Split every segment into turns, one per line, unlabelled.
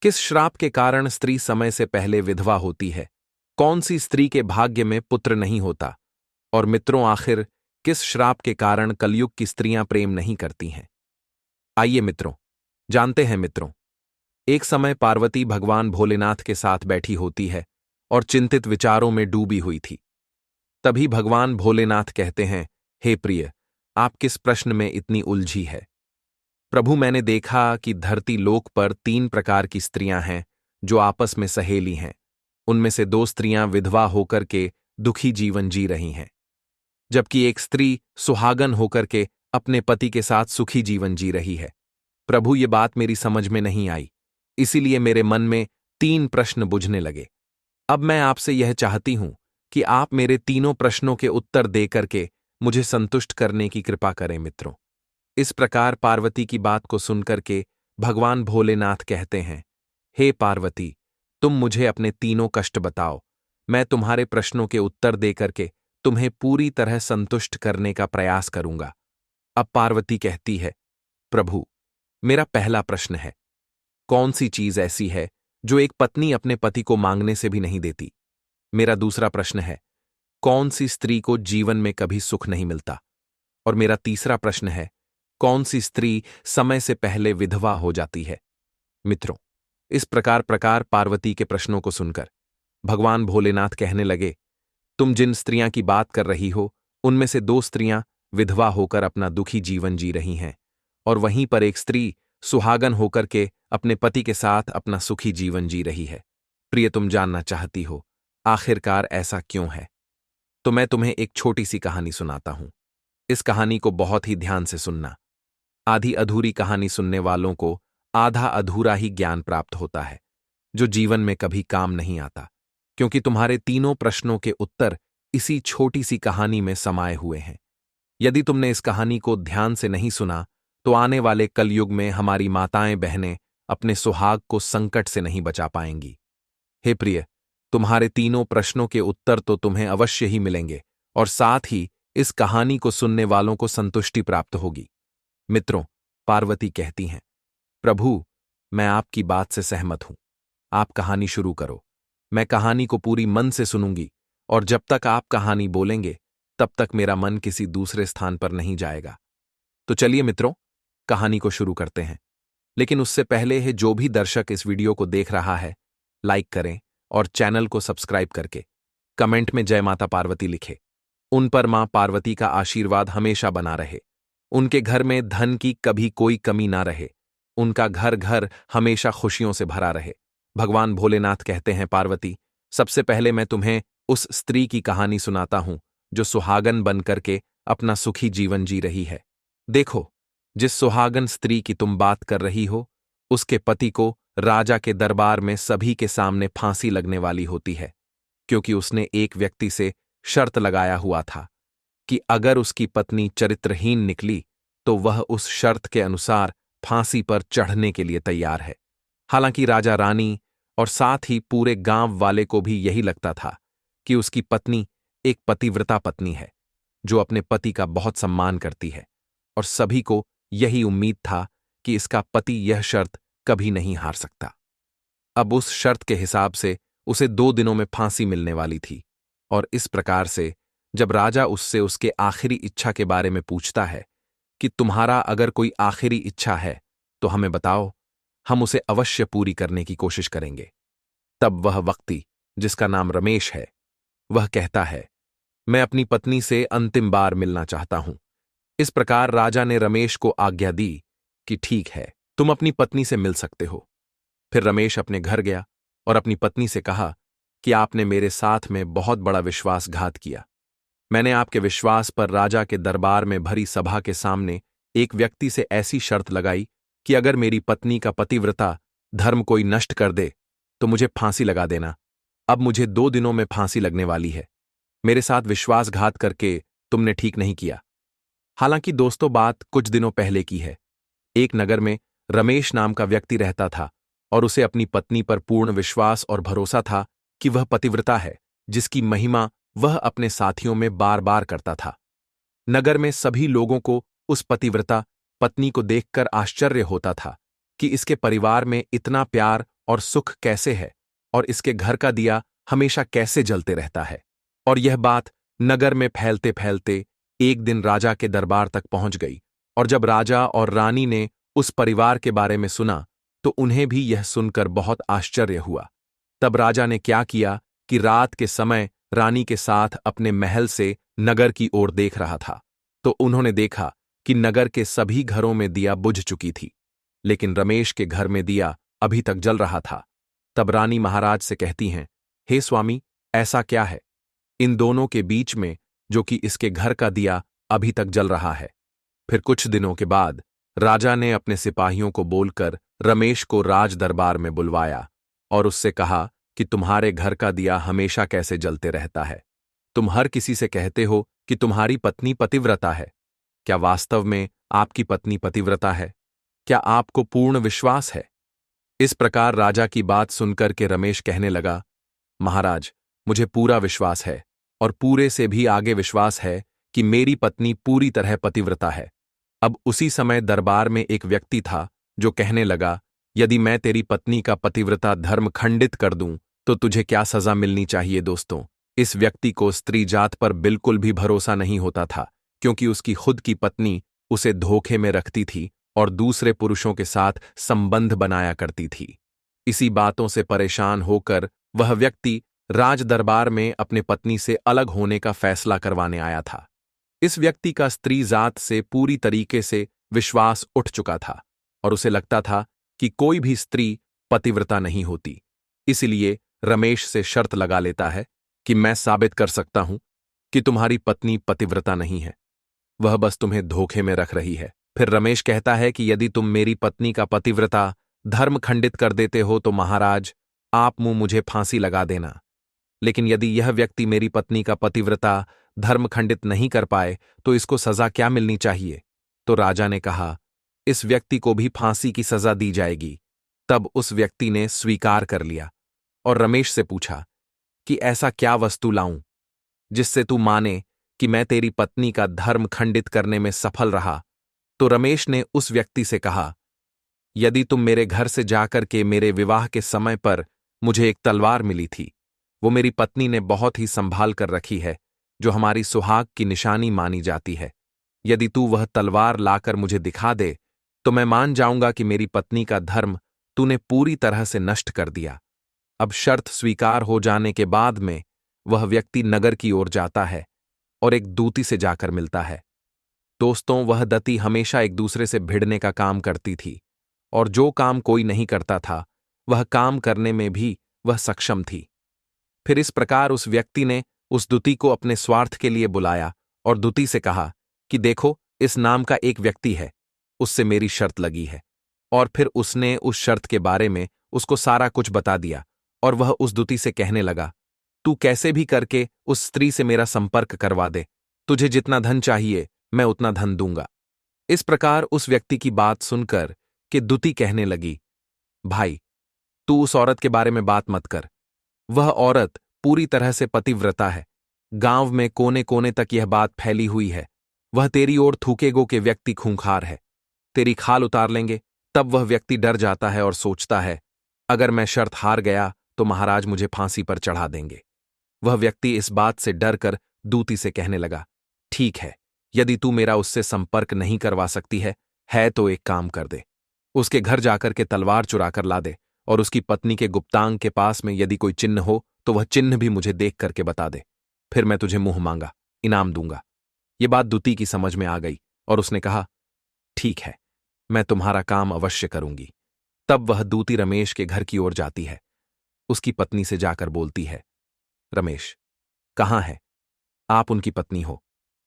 किस श्राप के कारण स्त्री समय से पहले विधवा होती है? कौन सी स्त्री के भाग्य में पुत्र नहीं होता? और मित्रों, आखिर किस श्राप के कारण कलयुग की स्त्रियां प्रेम नहीं करती हैं? आइए मित्रों, जानते हैं मित्रों। एक समय पार्वती भगवान भोलेनाथ के साथ बैठी होती है और चिंतित विचारों में डूबी हुई थी। तभी भगवान भोलेनाथ कहते हैं, हे प्रिय, आप किस प्रश्न में इतनी उलझी है? प्रभु, मैंने देखा कि धरती लोक पर 3 प्रकार की स्त्रियां हैं जो आपस में सहेली हैं। उनमें से 2 स्त्रियां विधवा होकर के दुखी जीवन जी रही हैं, जबकि एक स्त्री सुहागन होकर के अपने पति के साथ सुखी जीवन जी रही है। प्रभु, ये बात मेरी समझ में नहीं आई, इसीलिए मेरे मन में 3 प्रश्न बुझने लगे। अब मैं आपसे यह चाहती हूं कि आप मेरे तीनों प्रश्नों के उत्तर दे करके मुझे संतुष्ट करने की कृपा करें मित्रों। इस प्रकार पार्वती की बात को सुनकर के भगवान भोलेनाथ कहते हैं, हे पार्वती, तुम मुझे अपने तीनों कष्ट बताओ। मैं तुम्हारे प्रश्नों के उत्तर दे करके तुम्हें पूरी तरह संतुष्ट करने का प्रयास करूंगा। अब पार्वती कहती है, प्रभु, मेरा पहला प्रश्न है, कौन सी चीज ऐसी है जो एक पत्नी अपने पति को मांगने से भी नहीं देती? मेरा दूसरा प्रश्न है, कौन सी स्त्री को जीवन में कभी सुख नहीं मिलता? और मेरा तीसरा प्रश्न है, कौन सी स्त्री समय से पहले विधवा हो जाती है? मित्रों, इस प्रकार पार्वती के प्रश्नों को सुनकर भगवान भोलेनाथ कहने लगे, तुम जिन स्त्रियां की बात कर रही हो, उनमें से 2 स्त्रियां विधवा होकर अपना दुखी जीवन जी रही हैं, और वहीं पर एक स्त्री सुहागन होकर के अपने पति के साथ अपना सुखी जीवन जी रही है। प्रिय, तुम जानना चाहती हो आखिरकार ऐसा क्यों है? तो मैं तुम्हें एक छोटी सी कहानी सुनाता हूं। इस कहानी को बहुत ही ध्यान से सुनना। आधी अधूरी कहानी सुनने वालों को आधा अधूरा ही ज्ञान प्राप्त होता है, जो जीवन में कभी काम नहीं आता, क्योंकि तुम्हारे तीनों प्रश्नों के उत्तर इसी छोटी सी कहानी में समाये हुए हैं। यदि तुमने इस कहानी को ध्यान से नहीं सुना, तो आने वाले कलयुग में हमारी माताएं बहनें अपने सुहाग को संकट से नहीं बचा पाएंगी। हे प्रिय, तुम्हारे तीनों प्रश्नों के उत्तर तो तुम्हें अवश्य ही मिलेंगे, और साथ ही इस कहानी को सुनने वालों को संतुष्टि प्राप्त होगी। मित्रों, पार्वती कहती हैं, प्रभु, मैं आपकी बात से सहमत हूं। आप कहानी शुरू करो। मैं कहानी को पूरी मन से सुनूंगी, और जब तक आप कहानी बोलेंगे, तब तक मेरा मन किसी दूसरे स्थान पर नहीं जाएगा। तो चलिए मित्रों, कहानी को शुरू करते हैं। लेकिन उससे पहले है, जो भी दर्शक इस वीडियो को देख रहा है, लाइक करें और चैनल को सब्सक्राइब करके कमेंट में जय माता पार्वती लिखे। उन पर मां पार्वती का आशीर्वाद हमेशा बना रहे। उनके घर में धन की कभी कोई कमी ना रहे। उनका घर घर हमेशा खुशियों से भरा रहे। भगवान भोलेनाथ कहते हैं, पार्वती, सबसे पहले मैं तुम्हें उस स्त्री की कहानी सुनाता हूं जो सुहागन बनकर के अपना सुखी जीवन जी रही है। देखो, जिस सुहागन स्त्री की तुम बात कर रही हो, उसके पति को राजा के दरबार में सभी के सामने फांसी लगने वाली होती है, क्योंकि उसने एक व्यक्ति से शर्त लगाया हुआ था कि अगर उसकी पत्नी चरित्रहीन निकली तो वह उस शर्त के अनुसार फांसी पर चढ़ने के लिए तैयार है। हालांकि राजा रानी और साथ ही पूरे गांव वाले को भी यही लगता था कि उसकी पत्नी एक पतिव्रता पत्नी है, जो अपने पति का बहुत सम्मान करती है, और सभी को यही उम्मीद था कि इसका पति यह शर्त कभी नहीं हार सकता। अब उस शर्त के हिसाब से उसे 2 दिनों में फांसी मिलने वाली थी, और इस प्रकार से जब राजा उससे उसके आखिरी इच्छा के बारे में पूछता है कि तुम्हारा अगर कोई आखिरी इच्छा है तो हमें बताओ, हम उसे अवश्य पूरी करने की कोशिश करेंगे, तब वह व्यक्ति, जिसका नाम रमेश है, वह कहता है, मैं अपनी पत्नी से अंतिम बार मिलना चाहता हूं। इस प्रकार राजा ने रमेश को आज्ञा दी कि ठीक है, तुम अपनी पत्नी से मिल सकते हो। फिर रमेश अपने घर गया और अपनी पत्नी से कहा कि आपने मेरे साथ में बहुत बड़ा विश्वासघात किया। मैंने आपके विश्वास पर राजा के दरबार में भरी सभा के सामने एक व्यक्ति से ऐसी शर्त लगाई कि अगर मेरी पत्नी का पतिव्रता धर्म कोई नष्ट कर दे तो मुझे फांसी लगा देना। अब मुझे 2 दिनों में फांसी लगने वाली है। मेरे साथ विश्वासघात करके तुमने ठीक नहीं किया। हालांकि दोस्तों, बात कुछ दिनों पहले की है। एक नगर में रमेश नाम का व्यक्ति रहता था, और उसे अपनी पत्नी पर पूर्ण विश्वास और भरोसा था कि वह पतिव्रता है, जिसकी महिमा वह अपने साथियों में बार बार करता था। नगर में सभी लोगों को उस पतिव्रता पत्नी को देखकर आश्चर्य होता था कि इसके परिवार में इतना प्यार और सुख कैसे है और इसके घर का दिया हमेशा कैसे जलते रहता है। और यह बात नगर में फैलते फैलते एक दिन राजा के दरबार तक पहुंच गई। और जब राजा और रानी ने उस परिवार के बारे में सुना तो उन्हें भी यह सुनकर बहुत आश्चर्य हुआ। तब राजा ने क्या किया कि रात के समय रानी के साथ अपने महल से नगर की ओर देख रहा था, तो उन्होंने देखा कि नगर के सभी घरों में दिया बुझ चुकी थी, लेकिन रमेश के घर में दिया अभी तक जल रहा था। तब रानी महाराज से कहती हैं, हे स्वामी, ऐसा क्या है इन दोनों के बीच में जो कि इसके घर का दिया अभी तक जल रहा है। फिर कुछ दिनों के बाद राजा ने अपने सिपाहियों को बोलकर रमेश को राज दरबार में बुलवाया और उससे कहा कि तुम्हारे घर का दिया हमेशा कैसे जलते रहता है। तुम हर किसी से कहते हो कि तुम्हारी पत्नी पतिव्रता है। क्या वास्तव में आपकी पत्नी पतिव्रता है? क्या आपको पूर्ण विश्वास है? इस प्रकार राजा की बात सुनकर के रमेश कहने लगा, महाराज, मुझे पूरा विश्वास है और पूरे से भी आगे विश्वास है कि मेरी पत्नी पूरी तरह पतिव्रता है। अब उसी समय दरबार में एक व्यक्ति था जो कहने लगा, यदि मैं तेरी पत्नी का पतिव्रता धर्म खंडित कर दूं तो तुझे क्या सजा मिलनी चाहिए। दोस्तों, इस व्यक्ति को स्त्री जात पर बिल्कुल भी भरोसा नहीं होता था, क्योंकि उसकी खुद की पत्नी उसे धोखे में रखती थी और दूसरे पुरुषों के साथ संबंध बनाया करती थी। इसी बातों से परेशान होकर वह व्यक्ति राज दरबार में अपने पत्नी से अलग होने का फैसला करवाने आया था। इस व्यक्ति का स्त्री जात से पूरी तरीके से विश्वास उठ चुका था और उसे लगता था कि कोई भी स्त्री पतिव्रता नहीं होती। इसलिए रमेश से शर्त लगा लेता है कि मैं साबित कर सकता हूं कि तुम्हारी पत्नी पतिव्रता नहीं है, वह बस तुम्हें धोखे में रख रही है। फिर रमेश कहता है कि यदि तुम मेरी पत्नी का पतिव्रता धर्म खंडित कर देते हो तो महाराज, आप मुझे फांसी लगा देना। लेकिन यदि यह व्यक्ति मेरी पत्नी का पतिव्रता धर्म खंडित नहीं कर पाए तो इसको सजा क्या मिलनी चाहिए? तो राजा ने कहा, इस व्यक्ति को भी फांसी की सजा दी जाएगी। तब उस व्यक्ति ने स्वीकार कर लिया और रमेश से पूछा कि ऐसा क्या वस्तु लाऊं जिससे तू माने कि मैं तेरी पत्नी का धर्म खंडित करने में सफल रहा। तो रमेश ने उस व्यक्ति से कहा, यदि तुम मेरे घर से जाकर के मेरे विवाह के समय पर मुझे एक तलवार मिली थी, वो मेरी पत्नी ने बहुत ही संभाल कर रखी है, जो हमारी सुहाग की निशानी मानी जाती है। यदि तू वह तलवार लाकर मुझे दिखा दे तो मैं मान जाऊंगा कि मेरी पत्नी का धर्म तूने पूरी तरह से नष्ट कर दिया। अब शर्त स्वीकार हो जाने के बाद में वह व्यक्ति नगर की ओर जाता है और एक दूती से जाकर मिलता है। दोस्तों, वह दती हमेशा एक दूसरे से भिड़ने का काम करती थी और जो काम कोई नहीं करता था वह काम करने में भी वह सक्षम थी। फिर इस प्रकार उस व्यक्ति ने उस दुती को अपने स्वार्थ के लिए बुलाया और दुती से कहा कि देखो, इस नाम का एक व्यक्ति है, उससे मेरी शर्त लगी है। और फिर उसने उस शर्त के बारे में उसको सारा कुछ बता दिया और वह उस दुती से कहने लगा, तू कैसे भी करके उस स्त्री से मेरा संपर्क करवा दे, तुझे जितना धन चाहिए मैं उतना धन दूंगा। इस प्रकार उस व्यक्ति की बात सुनकर कि दुती कहने लगी, भाई, तू उस औरत के बारे में बात मत कर, वह औरत पूरी तरह से पतिव्रता है। गांव में कोने कोने तक यह बात फैली हुई है। वह तेरी ओर थूकेगो के व्यक्ति खूंखार है, तेरी खाल उतार लेंगे। तब वह व्यक्ति डर जाता है और सोचता है, अगर मैं शर्त हार गया तो महाराज मुझे फांसी पर चढ़ा देंगे। वह व्यक्ति इस बात से डर कर दूती से कहने लगा, ठीक है, यदि तू मेरा उससे संपर्क नहीं करवा सकती है तो एक काम कर दे, उसके घर जाकर के तलवार चुरा कर ला दे और उसकी पत्नी के गुप्तांग के पास में यदि कोई चिन्ह हो तो वह चिन्ह भी मुझे देख करके बता दे, फिर मैं तुझे मुंह मांगा इनाम दूंगा। ये बात दुती की समझ में आ गई और उसने कहा, ठीक है, मैं तुम्हारा काम अवश्य करूंगी। तब वह दूती रमेश के घर की ओर जाती है। उसकी पत्नी से जाकर बोलती है, रमेश कहाँ है? आप उनकी पत्नी हो।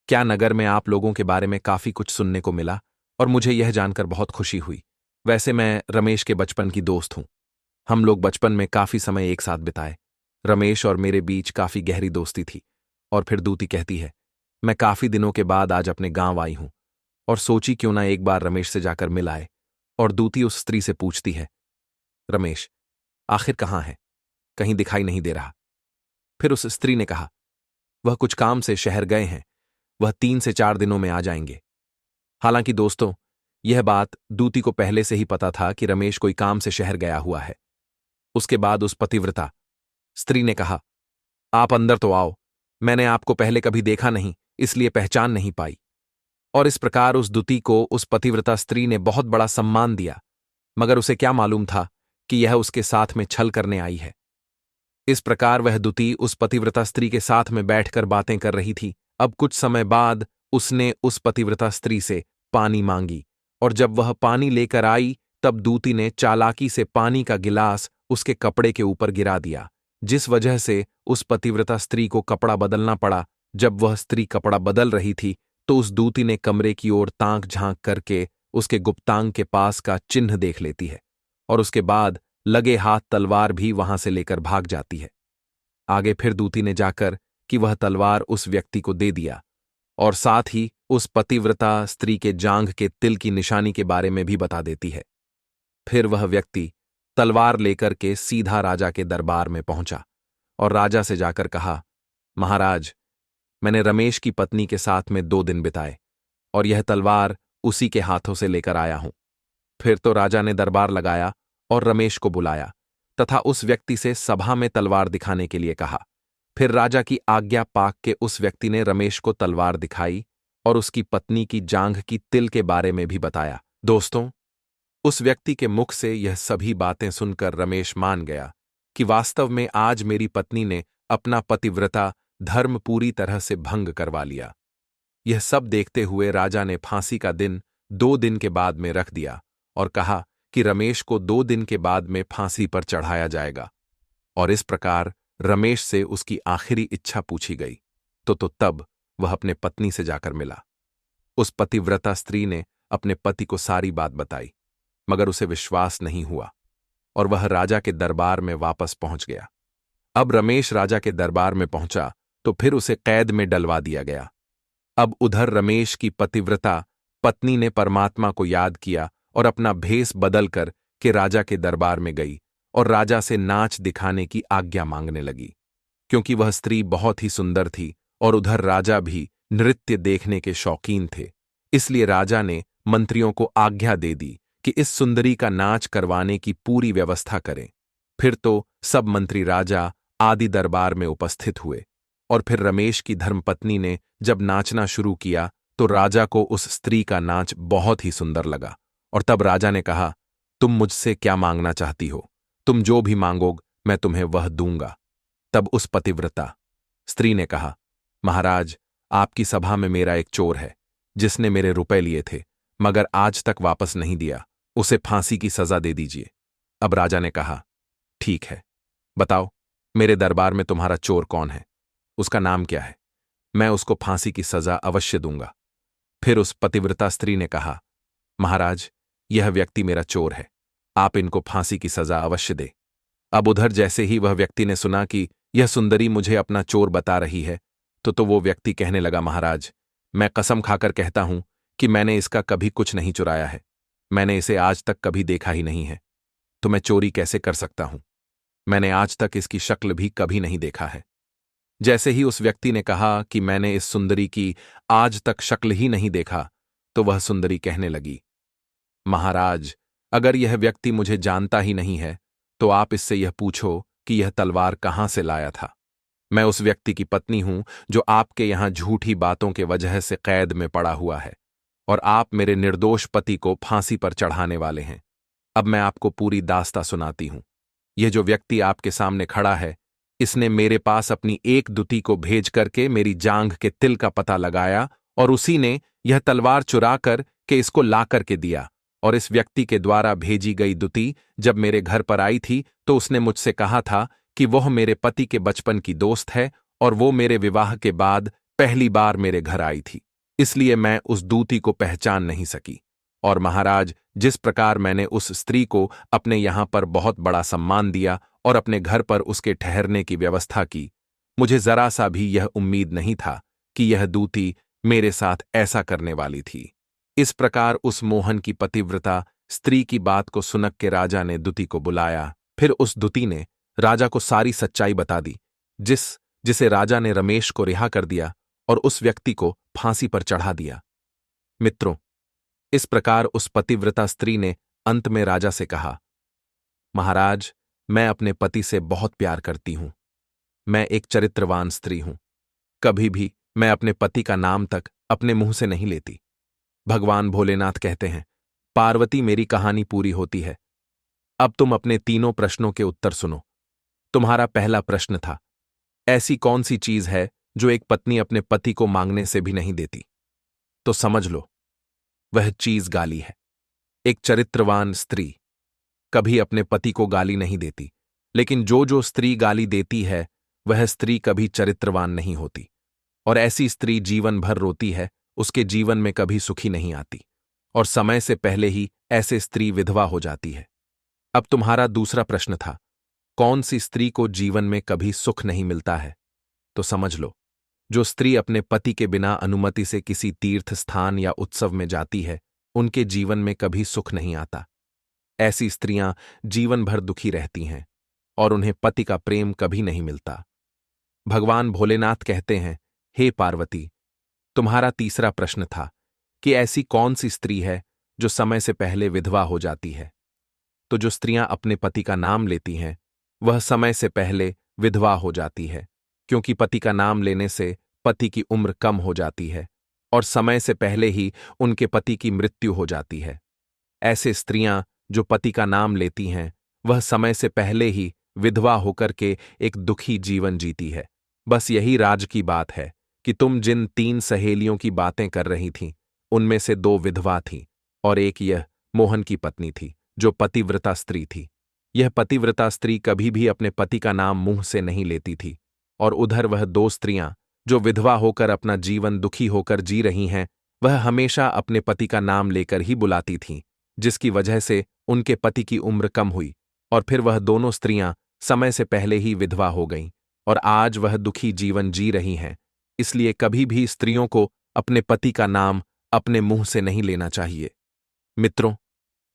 क्या नगर में आप लोगों के बारे में काफी कुछ सुनने को मिला और मुझे यह जानकर बहुत खुशी हुई। वैसे मैं रमेश के बचपन की दोस्त हूं, हम लोग बचपन में काफी समय एक साथ बिताए। रमेश और मेरे बीच काफी गहरी दोस्ती थी। और फिर दूती कहती है, मैं काफी दिनों के बाद आज अपने गांव आई हूं और सोची क्यों ना एक बार रमेश से जाकर मिल आए। और दूती उस स्त्री से पूछती है, रमेश आखिर कहाँ है? कहीं दिखाई नहीं दे रहा। फिर उस स्त्री ने कहा, वह कुछ काम से शहर गए हैं, वह 3 से 4 दिनों में आ जाएंगे। हालांकि दोस्तों, यह बात दूती को पहले से ही पता था कि रमेश कोई काम से शहर गया हुआ है। उसके बाद उस पतिव्रता स्त्री ने कहा, आप अंदर तो आओ, मैंने आपको पहले कभी देखा नहीं, इसलिए पहचान नहीं पाई। और इस प्रकार उस दूती को उस पतिव्रता स्त्री ने बहुत बड़ा सम्मान दिया, मगर उसे क्या मालूम था कि यह उसके साथ में छल करने आई है। इस प्रकार वह दूती उस पतिव्रता स्त्री के साथ में बैठकर बातें कर रही थी। अब कुछ समय बाद उसने उस पतिव्रता स्त्री से पानी मांगी, और जब वह पानी लेकर आई तब दूती ने चालाकी से पानी का गिलास उसके कपड़े के ऊपर गिरा दिया, जिस वजह से उस पतिव्रता स्त्री को कपड़ा बदलना पड़ा। जब वह स्त्री कपड़ा बदल रही थी तो उस दूती ने कमरे की ओर ताक झांक करके उसके गुप्तांग के पास का चिन्ह देख लेती है, और उसके बाद लगे हाथ तलवार भी वहां से लेकर भाग जाती है। आगे फिर दूती ने जाकर कि वह तलवार उस व्यक्ति को दे दिया, और साथ ही उस पतिव्रता स्त्री के जांघ के तिल की निशानी के बारे में भी बता देती है। फिर वह व्यक्ति तलवार लेकर के सीधा राजा के दरबार में पहुंचा और राजा से जाकर कहा, महाराज, मैंने रमेश की पत्नी के साथ में 2 दिन बिताए और यह तलवार उसी के हाथों से लेकर आया हूं। फिर तो राजा ने दरबार लगाया और रमेश को बुलाया तथा उस व्यक्ति से सभा में तलवार दिखाने के लिए कहा। फिर राजा की आज्ञा पाक के उस व्यक्ति ने रमेश को तलवार दिखाई और उसकी पत्नी की जांघ की तिल के बारे में भी बताया। दोस्तों, उस व्यक्ति के मुख से यह सभी बातें सुनकर रमेश मान गया कि वास्तव में आज मेरी पत्नी ने अपना पतिव्रता धर्म पूरी तरह से भंग करवा लिया। यह सब देखते हुए राजा ने फांसी का दिन 2 दिन के बाद में रख दिया और कहा कि रमेश को 2 दिन के बाद में फांसी पर चढ़ाया जाएगा। और इस प्रकार रमेश से उसकी आखिरी इच्छा पूछी गई तो तब वह अपने पत्नी से जाकर मिला। उस पतिव्रता स्त्री ने अपने पति को सारी बात बताई, मगर उसे विश्वास नहीं हुआ और वह राजा के दरबार में वापस पहुंच गया। अब रमेश राजा के दरबार में पहुंचा तो फिर उसे कैद में डलवा दिया गया। अब उधर रमेश की पतिव्रता पत्नी ने परमात्मा को याद किया और अपना भेष बदलकर के राजा के दरबार में गई और राजा से नाच दिखाने की आज्ञा मांगने लगी, क्योंकि वह स्त्री बहुत ही सुंदर थी और उधर राजा भी नृत्य देखने के शौकीन थे। इसलिए राजा ने मंत्रियों को आज्ञा दे दी कि इस सुंदरी का नाच करवाने की पूरी व्यवस्था करें। फिर तो सब मंत्री राजा आदि दरबार में उपस्थित हुए और फिर रमेश की धर्मपत्नी ने जब नाचना शुरू किया तो राजा को उस स्त्री का नाच बहुत ही सुंदर लगा। और तब राजा ने कहा, तुम मुझसे क्या मांगना चाहती हो? तुम जो भी मांगोगे मैं तुम्हें वह दूंगा। तब उस पतिव्रता स्त्री ने कहा, महाराज, आपकी सभा में मेरा एक चोर है जिसने मेरे रुपए लिए थे मगर आज तक वापस नहीं दिया, उसे फांसी की सजा दे दीजिए। अब राजा ने कहा, ठीक है, बताओ मेरे दरबार में तुम्हारा चोर कौन है, उसका नाम क्या है, मैं उसको फांसी की सजा अवश्य दूंगा। फिर उस पतिव्रता स्त्री ने कहा, महाराज, यह व्यक्ति मेरा चोर है, आप इनको फांसी की सजा अवश्य दे। अब उधर जैसे ही वह व्यक्ति ने सुना कि यह सुंदरी मुझे अपना चोर बता रही है तो वो व्यक्ति कहने लगा, महाराज, मैं कसम खाकर कहता हूं कि मैंने इसका कभी कुछ नहीं चुराया है, मैंने इसे आज तक कभी देखा ही नहीं है, तो मैं चोरी कैसे कर सकता हूं? मैंने आज तक इसकी शक्ल भी कभी नहीं देखा है। जैसे ही उस व्यक्ति ने कहा कि मैंने इस सुंदरी की आज तक शक्ल ही नहीं देखा तो वह सुंदरी कहने लगी, महाराज, अगर यह व्यक्ति मुझे जानता ही नहीं है तो आप इससे यह पूछो कि यह तलवार कहां से लाया था। मैं उस व्यक्ति की पत्नी हूं जो आपके यहां झूठी बातों के वजह से कैद में पड़ा हुआ है और आप मेरे निर्दोष पति को फांसी पर चढ़ाने वाले हैं। अब मैं आपको पूरी दास्ता सुनाती हूं। यह जो व्यक्ति आपके सामने खड़ा है, इसने मेरे पास अपनी एक दूती को भेज करके मेरी जांघ के तिल का पता लगाया और उसी ने यह तलवार चुरा कर के इसको ला करके दिया। और इस व्यक्ति के द्वारा भेजी गई दूती जब मेरे घर पर आई थी तो उसने मुझसे कहा था कि वह मेरे पति के बचपन की दोस्त है और वो मेरे विवाह के बाद पहली बार मेरे घर आई थी, इसलिए मैं उस दूती को पहचान नहीं सकी। और महाराज, जिस प्रकार मैंने उस स्त्री को अपने यहां पर बहुत बड़ा सम्मान दिया और अपने घर पर उसके ठहरने की व्यवस्था की, मुझे जरा सा भी यह उम्मीद नहीं था कि यह दूती मेरे साथ ऐसा करने वाली थी। इस प्रकार उस मोहन की पतिव्रता स्त्री की बात को सुनक के राजा ने दूती को बुलाया। फिर उस दूती ने राजा को सारी सच्चाई बता दी, जिसे राजा ने रमेश को रिहा कर दिया और उस व्यक्ति को फांसी पर चढ़ा दिया। मित्रों, इस प्रकार उस पतिव्रता स्त्री ने अंत में राजा से कहा, महाराज, मैं अपने पति से बहुत प्यार करती हूं। मैं एक चरित्रवान स्त्री हूं। कभी भी मैं अपने पति का नाम तक अपने मुंह से नहीं लेती। भगवान भोलेनाथ कहते हैं, पार्वती, मेरी कहानी पूरी होती है। अब तुम अपने तीनों प्रश्नों के उत्तर सुनो। तुम्हारा पहला प्रश्न था, ऐसी कौन सी चीज है जो एक पत्नी अपने पति को मांगने से भी नहीं देती? तो समझ लो, वह चीज गाली है। एक चरित्रवान स्त्री कभी अपने पति को गाली नहीं देती, लेकिन जो स्त्री गाली देती है वह स्त्री कभी चरित्रवान नहीं होती, और ऐसी स्त्री जीवन भर रोती है, उसके जीवन में कभी सुखी नहीं आती, और समय से पहले ही ऐसे स्त्री विधवा हो जाती है। अब तुम्हारा दूसरा प्रश्न था, कौन सी स्त्री को जीवन में कभी सुख नहीं मिलता है? तो समझ लो, जो स्त्री अपने पति के बिना अनुमति से किसी तीर्थ स्थान या उत्सव में जाती है, उनके जीवन में कभी सुख नहीं आता। ऐसी स्त्रियां जीवन भर दुखी रहती हैं और उन्हें पति का प्रेम कभी नहीं मिलता। भगवान भोलेनाथ कहते हैं, हे पार्वती, तुम्हारा तीसरा प्रश्न था कि ऐसी कौन सी स्त्री है जो समय से पहले विधवा हो जाती है? तो जो स्त्रियां अपने पति का नाम लेती हैं, वह समय से पहले विधवा हो जाती है, क्योंकि पति का नाम लेने से पति की उम्र कम हो जाती है और समय से पहले ही उनके पति की मृत्यु हो जाती है। ऐसे स्त्रियां जो पति का नाम लेती हैं, वह समय से पहले ही विधवा होकर के एक दुखी जीवन जीती है। बस यही राज की बात है कि तुम जिन 3 सहेलियों की बातें कर रही थीं, उनमें से 2 विधवा थीं और एक यह मोहन की पत्नी थी, जो पतिव्रता स्त्री थी। यह पतिव्रता स्त्री कभी भी अपने पति का नाम मुंह से नहीं लेती थी, और उधर वह 2 स्त्रियां जो विधवा होकर अपना जीवन दुखी होकर जी रही हैं, वह हमेशा अपने पति का नाम लेकर ही बुलाती थीं, जिसकी वजह से उनके पति की उम्र कम हुई, और फिर वह दोनों स्त्रियां समय से पहले ही विधवा हो गईं, और आज वह दुखी जीवन जी रही हैं। इसलिए कभी भी स्त्रियों को अपने पति का नाम अपने मुंह से नहीं लेना चाहिए। मित्रों,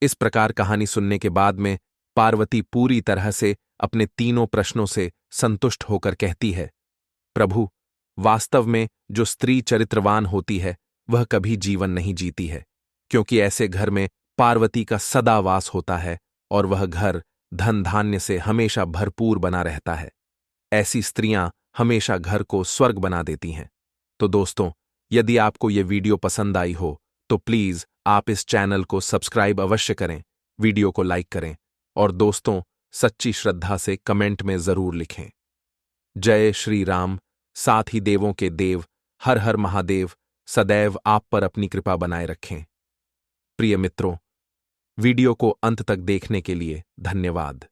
इस प्रकार कहानी सुनने के बाद में पार्वती पूरी तरह से अपने तीनों प्रश्नों से संतुष्ट होकर कहती है, प्रभु, वास्तव में जो स्त्री चरित्रवान होती है वह कभी जीवन नहीं जीती है, क्योंकि ऐसे घर में पार्वती का सदा वास होता है और वह घर धन धान्य से हमेशा भरपूर बना रहता है। ऐसी स्त्रियां हमेशा घर को स्वर्ग बना देती हैं। तो दोस्तों, यदि आपको ये वीडियो पसंद आई हो तो प्लीज आप इस चैनल को सब्सक्राइब अवश्य करें, वीडियो को लाइक करें और दोस्तों सच्ची श्रद्धा से कमेंट में जरूर लिखें। जय श्री राम। साथ ही देवों के देव हर हर महादेव सदैव आप पर अपनी कृपा बनाए रखें। प्रिय मित्रों, वीडियो को अंत तक देखने के लिए धन्यवाद।